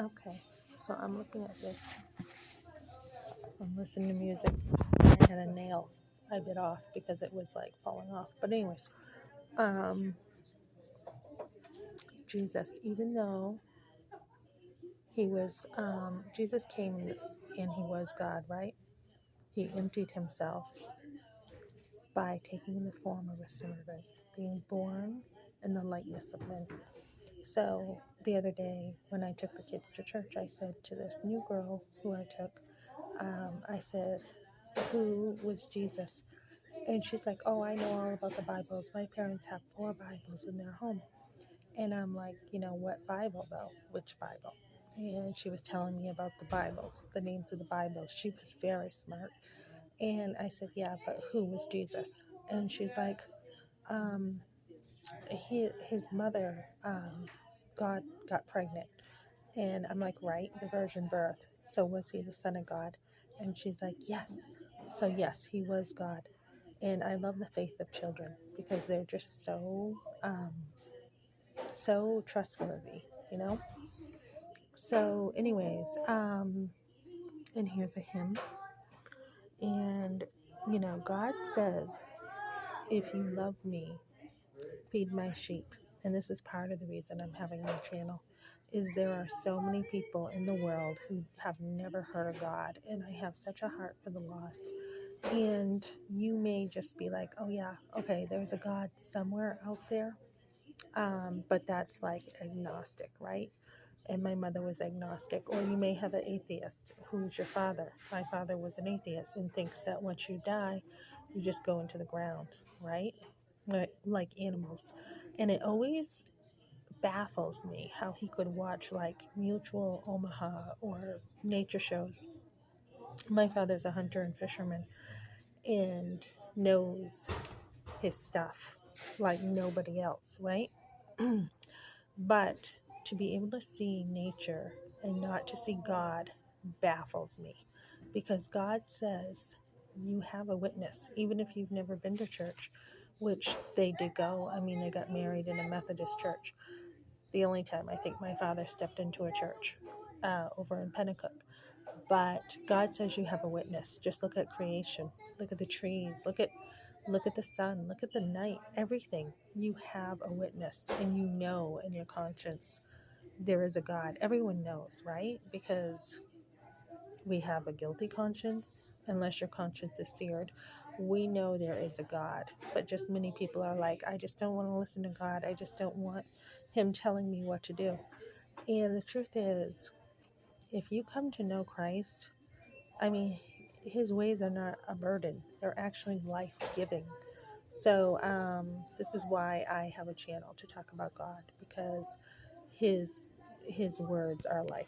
Okay, so I'm looking at this. I'm listening to music. I had a nail I bit off because it was like falling off. But anyways, um, Jesus, even though Jesus came and he was God, right? He emptied himself by taking the form of a servant, being born in the likeness of men. So the other day when I took the kids to church, I said to this new girl who I took, I said, who was Jesus? And she's like, oh, I know all about the Bibles. My parents have 4 Bibles in their home. And I'm like, what Bible though? Which Bible? And she was telling me about the Bibles, the names of the Bibles. She was very smart. And I said, yeah, but who was Jesus? And she's like, um, his mother got pregnant. And I'm like, right, the virgin birth. So was he the son of God? And she's like, yes. So yes, he was God. And I love the faith of children because they're just so trustworthy, you know? So anyways, and here's a hymn. And, God says, if you love me, feed my sheep. And this is part of the reason I'm having my channel, is there are so many people in the world who have never heard of God. And I have such a heart for the lost. And you may just be like, oh yeah, okay, there's a God somewhere out there. But that's like agnostic, right? And my mother was agnostic. Or you may have an atheist who's your father. My father was an atheist and thinks that once you die, you just go into the ground, right? Like animals. And it always baffles me how he could watch like Mutual Omaha or nature shows. My father's a hunter and fisherman and knows his stuff like nobody else, right? But to be able to see nature and not to see God baffles me, because God says you have a witness, even if you've never been to church, which they did go. I mean, they got married in a Methodist church. The only time I think my father stepped into a church over in Pennacook. But God says you have a witness. Just look at creation. Look at the trees. Look at the sun. Look at the night. Everything. You have a witness, and you know in your conscience there is a God. Everyone knows, right? Because we have a guilty conscience. Unless your conscience is seared, we know there is a God. But just many people are like, I just don't want to listen to God. I just don't want him telling me what to do. And the truth is, if you come to know Christ, I mean, his ways are not a burden. They're actually life-giving. So this is why I have a channel to talk about God, because his words are life.